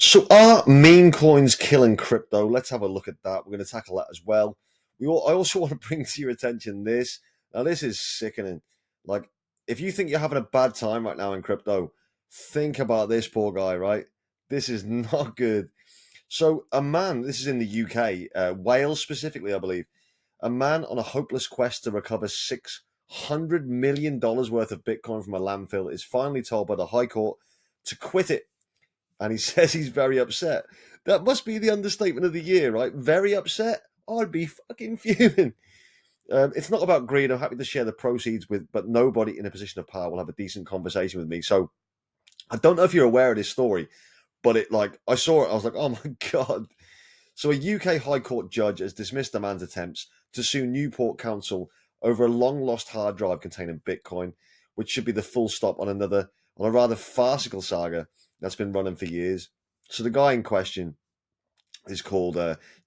So are meme coins killing crypto? Let's have a look at that. We're going to tackle that as well. I also want to bring to your attention this. Now, this is sickening. Like, if you think you're having a bad time right now in crypto, think about this poor guy, right? This is not good. So, a man, this is in the UK, Wales specifically, I believe, a man on a hopeless quest to recover $600 million worth of Bitcoin from a landfill is finally told by the High Court to quit it, and he says he's very upset. That must be the understatement of the year, right? Very upset. I'd be fucking fuming. It's not about greed. I'm happy to share the proceeds with, but nobody in a position of power will have a decent conversation with me. So I don't know if you're aware of this story, but I saw it. I was like, oh my god. So a UK High Court judge has dismissed the man's attempts to sue Newport Council over a long lost hard drive containing Bitcoin, which should be the full stop on a rather farcical saga that's been running for years. So the guy in question is called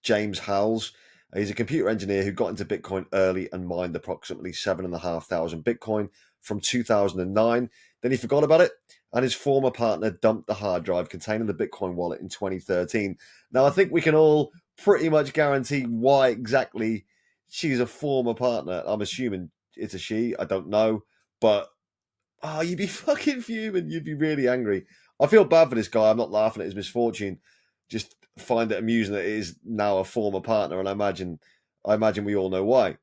James Howells. He's a computer engineer who got into Bitcoin early and mined approximately 7,500 Bitcoin from 2009. Then he forgot about it, and his former partner dumped the hard drive containing the Bitcoin wallet in 2013. Now, I think we can all pretty much guarantee why exactly she's a former partner. I'm assuming it's a she. I don't know. But, you'd be fucking fuming. You'd be really angry. I feel bad for this guy. I'm not laughing at his misfortune. Just find it amusing that it is now a former partner, and I imagine we all know why.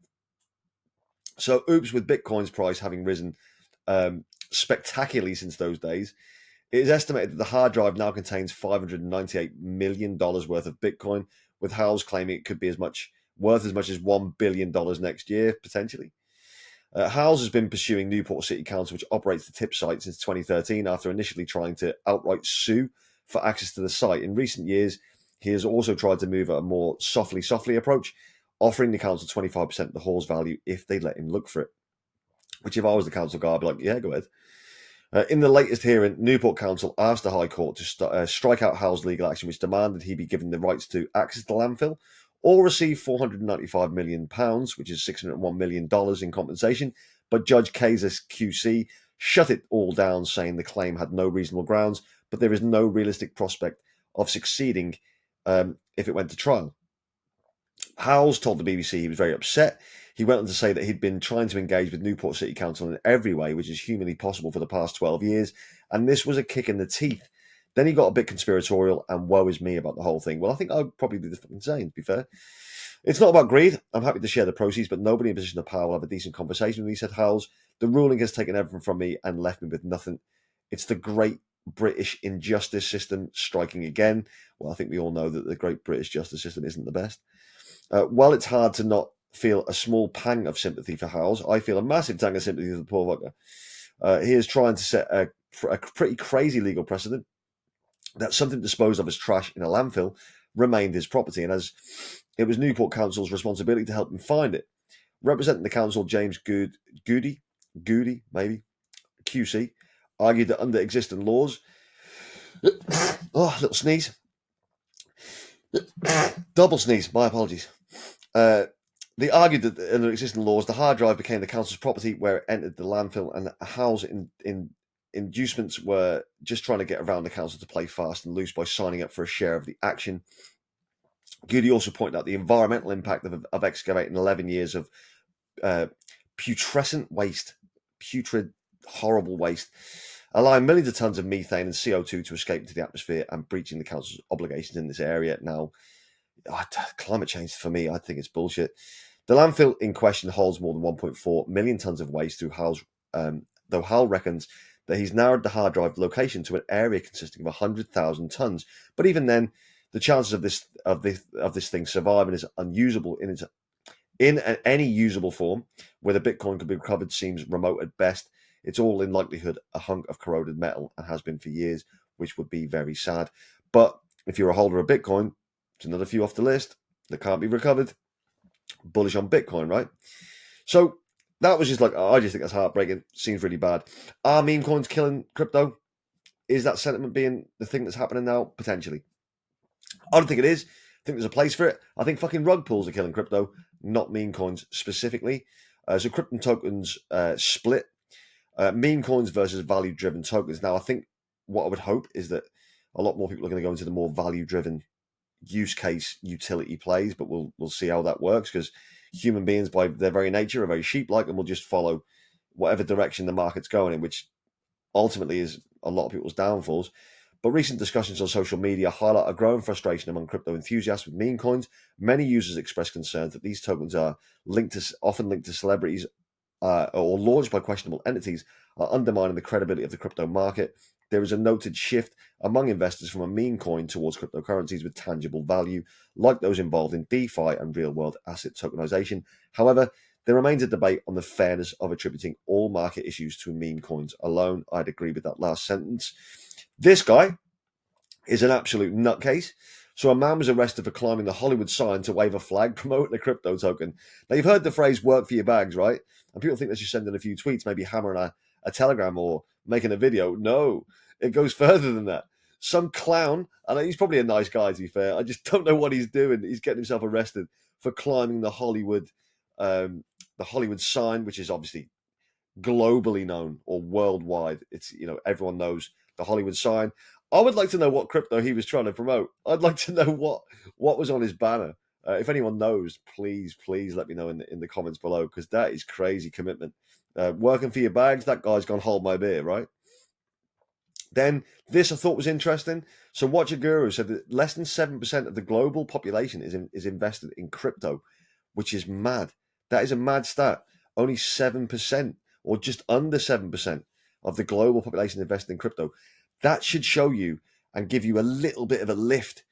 So, oops, with Bitcoin's price having risen spectacularly since those days, it is estimated that the hard drive now contains $598 million worth of Bitcoin, with Howells claiming it could be worth as much as $1 billion next year, potentially. Howells has been pursuing Newport City Council, which operates the tip site since 2013, after initially trying to outright sue for access to the site. In recent years, he has also tried to move a more softly approach, offering the council 25% of the hall's value if they let him look for it. Which, if I was the council guy, I'd be like, yeah, go ahead. In the latest hearing, Newport Council asked the High Court to strike out Howell's legal action, which demanded he be given the rights to access the landfill or receive £495 million, which is $601 million in compensation. But Judge Kaiser QC shut it all down, saying the claim had no reasonable grounds, but there is no realistic prospect of succeeding if it went to trial. Howells told the BBC he was very upset. He went on to say that he'd been trying to engage with Newport City Council in every way which is humanly possible for the past 12 years, and this was a kick in the teeth. Then he got a bit conspiratorial and woe is me about the whole thing. Well, I think I'd probably be the fucking same, to be fair. It's not about greed. I'm happy to share the proceeds, but nobody in a position of power will have a decent conversation with me, said Howells. The ruling has taken everything from me and left me with nothing. It's the great British injustice system striking again. Well, I think we all know that the great British justice system isn't the best. While it's hard to not feel a small pang of sympathy for Howells, I feel a massive tang of sympathy for the poor fucker. He is trying to set a pretty crazy legal precedent that something disposed of as trash in a landfill remained his property, and as it was Newport Council's responsibility to help him find it. Representing the council, James Goody, maybe, QC, argued that under existing laws, little sneeze, double sneeze, my apologies. They argued that under existing laws, the hard drive became the council's property where it entered the landfill, and Howell's inducements were just trying to get around the council to play fast and loose by signing up for a share of the action. Goody also pointed out the environmental impact of excavating 11 years of putrescent waste, putrid, horrible waste, allowing millions of tons of methane and CO2 to escape into the atmosphere and breaching the council's obligations in this area. Now, climate change, for me, I think it's bullshit. The landfill in question holds more than 1.4 million tons of waste, though Howell reckons that he's narrowed the hard drive location to an area consisting of 100,000 tons. But even then, the chances of this thing surviving is unusable in any usable form, where the Bitcoin could be recovered, seems remote at best. It's all in likelihood a hunk of corroded metal, and has been for years, which would be very sad. But if you're a holder of Bitcoin, it's another few off the list that can't be recovered. Bullish on Bitcoin, right? So that was just I just think that's heartbreaking. Seems really bad. Are meme coins killing crypto? Is that sentiment being the thing that's happening now? Potentially. I don't think it is. I think there's a place for it. I think fucking rug pulls are killing crypto, not meme coins specifically. So crypto tokens split. Meme coins versus value-driven tokens. Now, I think what I would hope is that a lot more people are going to go into the more value-driven use case utility plays, but we'll see how that works, because human beings by their very nature are very sheep-like and will just follow whatever direction the market's going in, which ultimately is a lot of people's downfalls. But recent discussions on social media highlight a growing frustration among crypto enthusiasts with meme coins. Many users express concerns that these tokens are often linked to celebrities or launched by questionable entities, are undermining the credibility of the crypto market. There is a noted shift among investors from a meme coin towards cryptocurrencies with tangible value, like those involved in DeFi and real-world asset tokenization. However, there remains a debate on the fairness of attributing all market issues to meme coins alone. I'd agree with that last sentence. This guy is an absolute nutcase. So a man was arrested for climbing the Hollywood sign to wave a flag promoting a crypto token. Now, you've heard the phrase "work for your bags," right? And people think they should send in a few tweets, maybe hammering a telegram or making a video. No, it goes further than that. Some clown, and he's probably a nice guy to be fair, I just don't know what he's doing. He's getting himself arrested for climbing the Hollywood sign, which is obviously globally known or worldwide. It's, everyone knows the Hollywood sign. I would like to know what crypto he was trying to promote. I'd like to know what was on his banner. If anyone knows, please let me know in the comments below, because that is crazy commitment. Working for your bags, that guy's gone hold my beer, right? Then this I thought was interesting. So Watcher Guru said that less than 7% of the global population is invested in crypto, which is mad. That is a mad stat. Only 7%, or just under 7% of the global population invested in crypto. That should show you and give you a little bit of a lift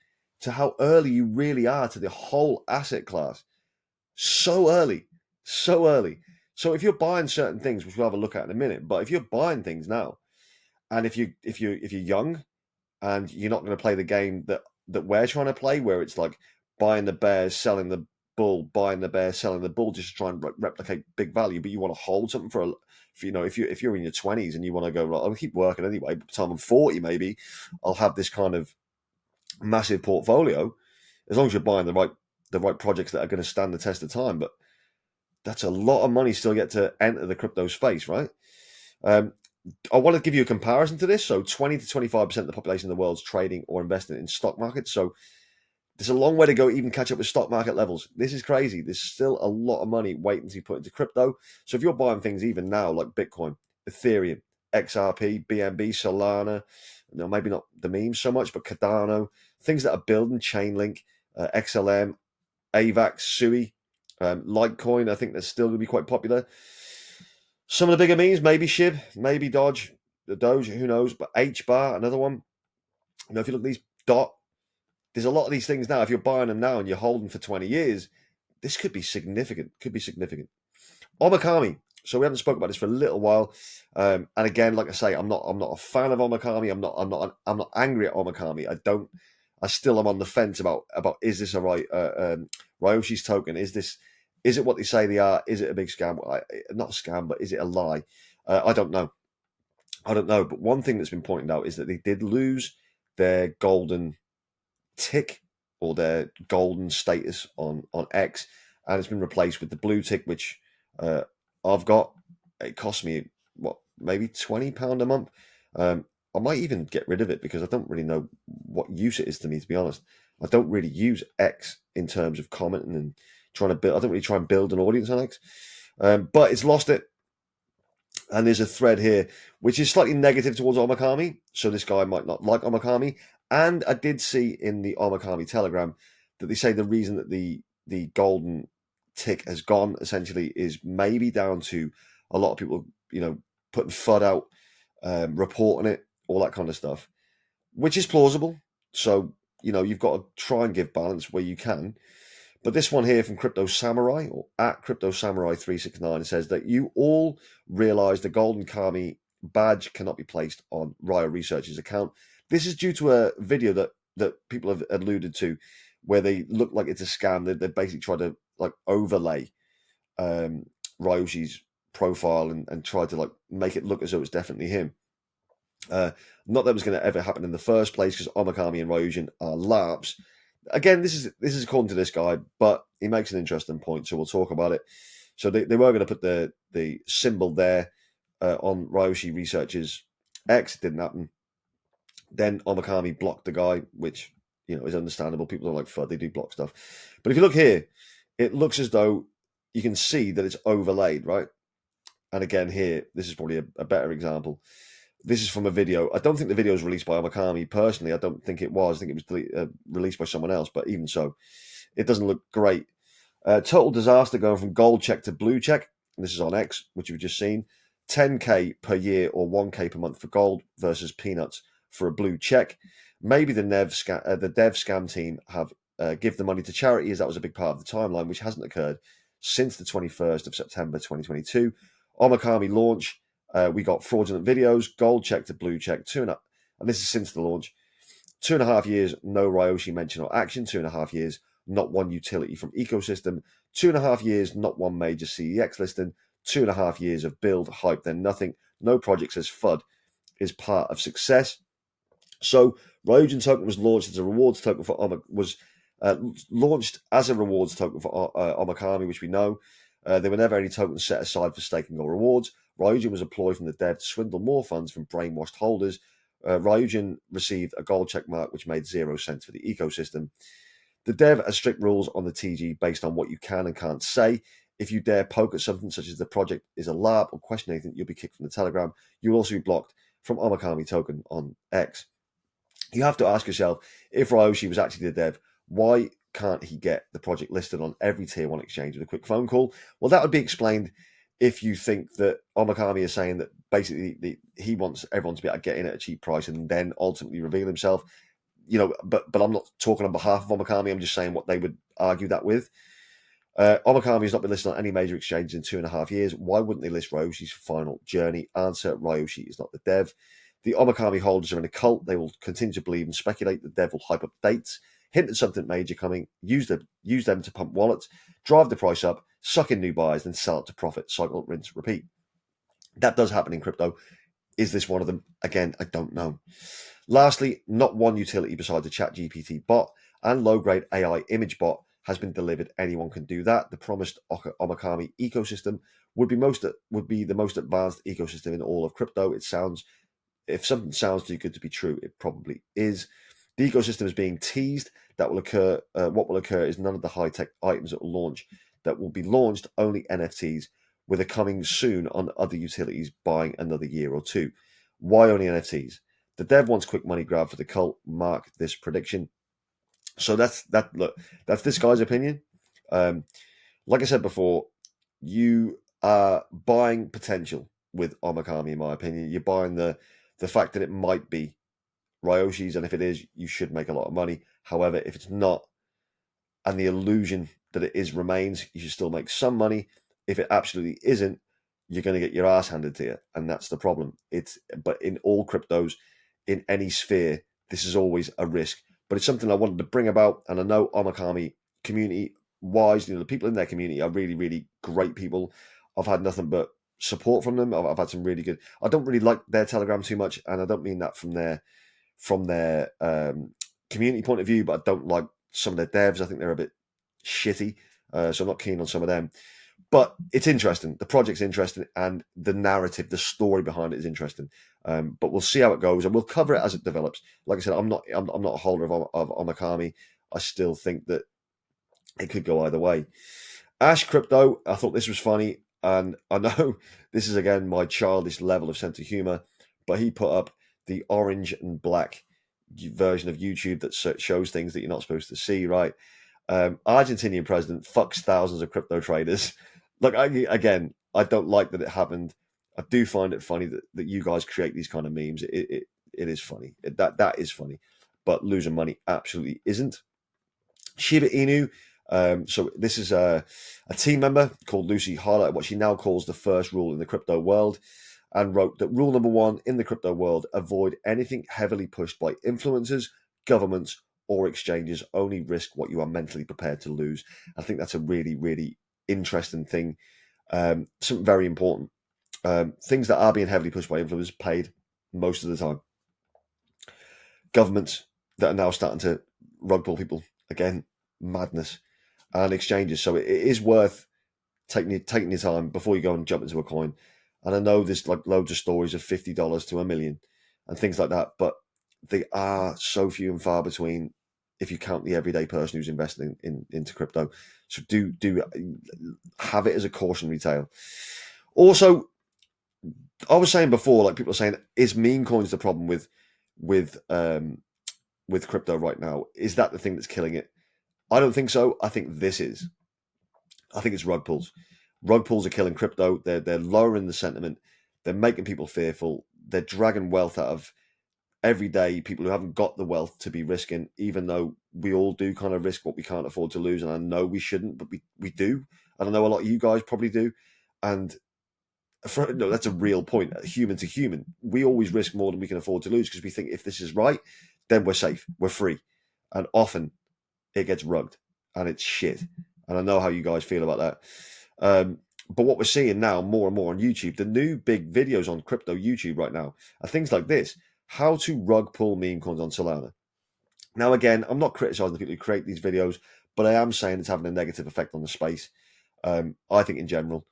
to how early you really are to the whole asset class. So early, so early. So if you're buying certain things, which we'll have a look at in a minute, but if you're buying things now, and if you're young and you're not going to play the game that we're trying to play, where it's like buying the bears, selling the bull, buying the bear, selling the bull, just to try and replicate big value, but you want to hold something for if you're in your 20s and you want to go, right, I'll keep working anyway, by the time I'm 40 maybe I'll have this kind of massive portfolio, as long as you're buying the right projects that are going to stand the test of time. But that's a lot of money still yet to enter the crypto space, right? I want to give you a comparison to this. So 20 to 25% of the population of the world's trading or investing in stock markets. So there's a long way to go, even catch up with stock market levels. This is crazy. There's still a lot of money waiting to be put into crypto. So if you're buying things even now, like Bitcoin, Ethereum, XRP, BNB, Solana, maybe not the memes so much, but Cardano, things that are building, Chainlink, XLM, AVAX, Sui, Litecoin, I think that's still going to be quite popular. Some of the bigger memes, maybe SHIB, maybe Doge, who knows? But HBAR, another one. If you look at these DOT, there's a lot of these things now. If you're buying them now and you're holding for 20 years, this could be significant. Omikami. So we haven't spoken about this for a little while. And again, like I say, I'm not a fan of Omikami. I'm not angry at Omikami. I still am on the fence about is this a Ryoshi's token? Is it what they say they are? Is it a big scam? Not a scam, but is it a lie? I don't know. But one thing that's been pointed out is that they did lose their golden tick, or their golden status on X, and it's been replaced with the blue tick, which I've got. It costs me maybe £20 a month. I might even get rid of it because I don't really know what use it is to me, to be honest. I don't really use X in terms of commenting and trying to build. I don't really try and build an audience on X, but it's lost it. And there's a thread here which is slightly negative towards Omikami, so this guy might not like Omikami. And I did see in the Omikami Telegram that they say the reason that the golden tick has gone essentially is maybe down to a lot of people, putting FUD out, reporting it, all that kind of stuff, which is plausible. So, you've got to try and give balance where you can. But this one here from Crypto Samurai, or at Crypto Samurai 369, says that you all realize the golden Kami badge cannot be placed on Ryo Research's account. This is due to a video that people have alluded to, where they look like it's a scam. They basically tried to overlay Ryoshi's profile and tried to make it look as though it's definitely him. Not that it was going to ever happen in the first place, because Omikami and Ryoshin are LARPs. Again, this is according to this guy, but he makes an interesting point, so we'll talk about it. So they were going to put the symbol there on Ryoshi Research's X. It didn't happen. Then Omakami blocked the guy, which is understandable. People don't like FUD; they do block stuff. But if you look here, it looks as though you can see that it's overlaid, right? And again, here, this is probably a better example. This is from a video. I don't think the video was released by Omakami personally. I don't think it was. I think it was released by someone else. But even so, it doesn't look great. Total disaster going from gold check to blue check. And this is on X, which we've just seen. 10K per year or 1K per month for gold versus peanuts for a blue check. Maybe the dev scam team have give the money to charity, as that was a big part of the timeline, which hasn't occurred since the 21st of September 2022. Omakami launch. We got fraudulent videos, gold check to blue check, and this is since the launch. 2.5 years, no Ryoshi mention or action. 2.5 years, not one utility from ecosystem. 2.5 years, not one major CEX listing. 2.5 years of build, hype, then nothing. No projects as FUD is part of success. So Ryujin token was launched as a rewards token for launched as a rewards token for Omakami, which we know. There were never any tokens set aside for staking or rewards. Ryujin was employed from the dev to swindle more funds from brainwashed holders. Ryujin received a gold check mark, which made 0 cents for the ecosystem. The dev has strict rules on the TG based on what you can and can't say. If you dare poke at something such as the project is a LARP or question anything, you'll be kicked from the Telegram. You will also be blocked from Omakami token on X. You have to ask yourself, if Ryoshi was actually the dev, why can't he get the project listed on every tier 1 exchange with a quick phone call? Well, that would be explained if you think that Omakami is saying that basically he wants everyone to be able to get in at a cheap price and then ultimately reveal himself. But I'm not talking on behalf of Omakami. I'm just saying what they would argue that with. Omakami has not been listed on any major exchange in 2.5 years. Why wouldn't they list Ryoshi's final journey? Answer: Ryoshi is not the dev. The Omakami holders are in a cult. They will continue to believe and speculate the dev will hype up dates, hint at something major coming, use them to pump wallets, drive the price up, suck in new buyers, then sell it to profit. Cycle, rinse, repeat. That does happen in crypto. Is this one of them? Again, I don't know. Lastly, not one utility besides the ChatGPT bot and low-grade AI image bot has been delivered. Anyone can do that. The promised Omakami ecosystem would be the most advanced ecosystem in all of crypto. If something sounds too good to be true, it probably is. The ecosystem is being teased. That will occur. What will occur is none of the high-tech items that will be launched, only NFTs, with a coming soon on other utilities buying another year or two. Why only NFTs? The dev wants quick money grab for the cult. Mark this prediction. So that's this guy's opinion. Like I said before, you are buying potential with Omakami, in my opinion. You're buying the fact that it might be Ryoshi's, and if it is, you should make a lot of money. However, if it's not, and the illusion that it is remains, you should still make some money. If it absolutely isn't, you're going to get your ass handed to you, and that's the problem. But in all cryptos, in any sphere, this is always a risk. But it's something I wanted to bring about, and I know Omakami community-wise, the people in their community are really, really great people. I've had nothing but support from them. I've had some really good. I don't really like their Telegram too much, and I don't mean that from their community point of view, but I don't like some of their devs. I think they're a bit shitty, so I'm not keen on some of them. But it's interesting. The project's interesting, and the narrative, the story behind it is interesting. But we'll see how it goes, and we'll cover it as it develops. Like I said, I'm not a holder of Omakami. I still think that it could go either way. Ash Crypto, I thought this was funny, and I know this is again my childish level of sense of humor, but he put up the orange and black version of YouTube that shows things that you're not supposed to see, right? Argentinian president fucks thousands of crypto traders. Look, I don't like that it happened. I do find it funny that you guys create these kind of memes. It is funny. That is funny, but losing money absolutely isn't. Shiba Inu. So this is a team member called Lucy highlighted what she now calls the first rule in the crypto world, and wrote that rule number 1 in the crypto world: avoid anything heavily pushed by influencers, governments, or exchanges. Only risk what you are mentally prepared to lose. I think that's a really, really interesting thing. Something very important. Things that are being heavily pushed by influencers paid most of the time. Governments that are now starting to rug pull people, again, madness. And exchanges. So it is worth taking your time before you go and jump into a coin. And I know there's like loads of stories of $50 to $1 million and things like that, but they are so few and far between if you count the everyday person who's investing into crypto. So do have it as a cautionary tale. Also, I was saying before, like people are saying, is meme coins the problem with crypto right now? Is that the thing that's killing it? I don't think so. I think this is. I think it's rug pulls. Rug pulls are killing crypto. They're lowering the sentiment. They're making people fearful. They're dragging wealth out of everyday people who haven't got the wealth to be risking, even though we all do kind of risk what we can't afford to lose. And I know we shouldn't, but we do. And I know a lot of you guys probably do. And no, that's a real point. Human to human, we always risk more than we can afford to lose because we think if this is right, then we're safe, we're free. And often it gets rugged and it's shit. And I know how you guys feel about that. But what we're seeing now more and more on YouTube, the new big videos on crypto YouTube right now are things like this: how to rug pull meme coins on Solana. Now, again, I'm not criticizing the people who create these videos, but I am saying it's having a negative effect on the space. I think in general,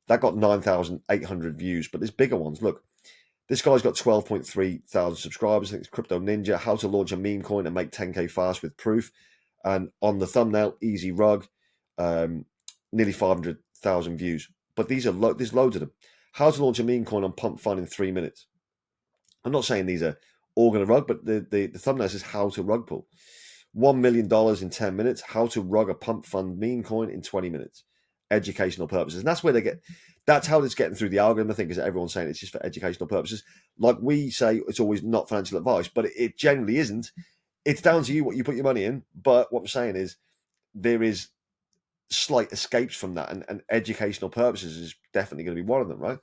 that got 9,800 views, but there's bigger ones. Look, this guy's got 12.3 thousand subscribers. I think it's Crypto Ninja, how to launch a meme coin and make 10K fast with proof. And on the thumbnail, easy rug, nearly 500,000 views. But there's loads of them. How to launch a meme coin on Pump Fun in 3 minutes. I'm not saying these are all going to rug, but the thumbnail says how to rug pull. $1 million in 10 minutes. How to rug a Pump Fund meme coin in 20 minutes. Educational purposes. And that's where that's how it's getting through the algorithm, I think, is that everyone's saying it's just for educational purposes. Like we say, it's always not financial advice, but it generally isn't. It's down to you what you put your money in. But what I'm saying is there is slight escapes from that, and educational purposes is definitely going to be one of them, right?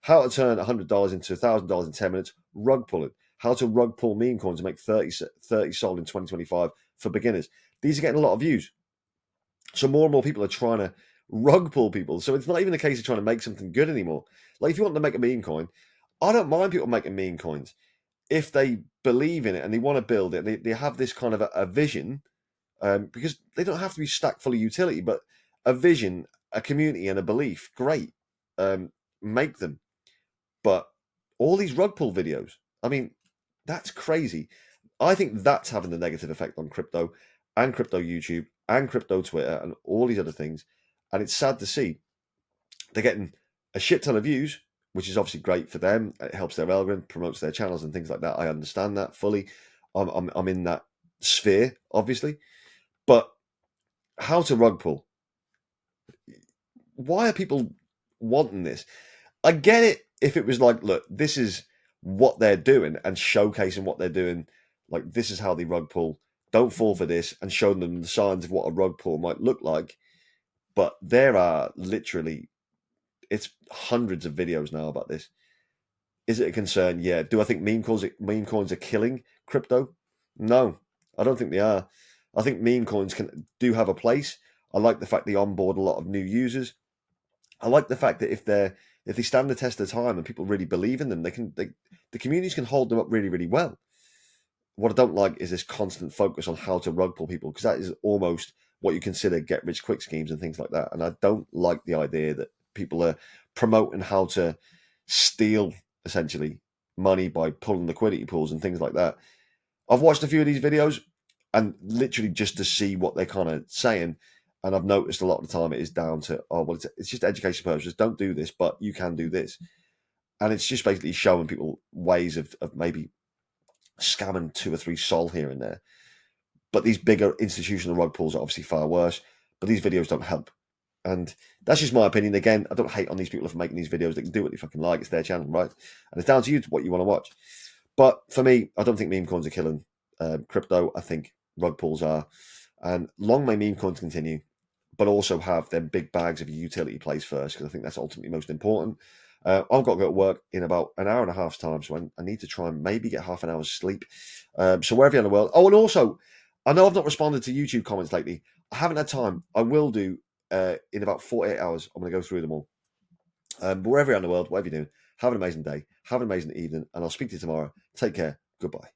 How to turn $100 into $1,000 in 10 minutes, rug pulling. How to rug pull meme coins and make 30 sold in 2025 for beginners. These are getting a lot of views. So more and more people are trying to rug pull people. So it's not even a case of trying to make something good anymore. Like if you want to make a meme coin, I don't mind people making meme coins if they believe in it and they want to build it. They have this kind of a vision, because they don't have to be stacked full of utility, but a vision, a community, and a belief. Great, make them. But all these rug pull videos, I mean, that's crazy. I think that's having the negative effect on crypto and crypto YouTube and crypto Twitter and all these other things. And it's sad to see they're getting a shit ton of views, which is obviously great for them. It helps their algorithm, promotes their channels and things like that. I understand that fully. I'm in that sphere, obviously. But how to rug pull? Why are people wanting this? I get it if it was like, look, this is what they're doing and showcasing what they're doing. Like, this is how they rug pull. Don't fall for this, and showing them the signs of what a rug pull might look like. But there are literally, it's hundreds of videos now about this. Is it a concern? Yeah. Do I think meme coins are killing crypto? No, I don't think they are. I think meme coins do have a place. I like the fact they onboard a lot of new users. I like the fact that if they stand the test of time and people really believe in them, the communities can hold them up really, really well. What I don't like is this constant focus on how to rug pull people, because that is almost what you consider get rich quick schemes and things like that. And I don't like the idea that people are promoting how to steal essentially money by pulling liquidity pools and things like that. I've watched a few of these videos and literally just to see what they're kind of saying. And I've noticed a lot of the time it is down to, oh, well, it's just education purposes. Don't do this, but you can do this. And it's just basically showing people ways of maybe scamming 2 or 3 sol here and there. But these bigger institutional rug pulls are obviously far worse. But these videos don't help. And that's just my opinion. Again, I don't hate on these people for making these videos. They can do what they fucking like. It's their channel, right? And it's down to you to what you want to watch. But for me, I don't think meme coins are killing crypto. I think rug pulls are. And long may meme coins continue, but also have them big bags of utility plays first, because I think that's ultimately most important. I've got to go to work in about an hour and a half's time, so I need to try and maybe get half an hour's sleep. So wherever you're in the world. Oh, and also, I know I've not responded to YouTube comments lately. I haven't had time. I will do in about 48 hours. I'm going to go through them all. But wherever you're in the world, whatever you're doing, have an amazing day, have an amazing evening, and I'll speak to you tomorrow. Take care. Goodbye.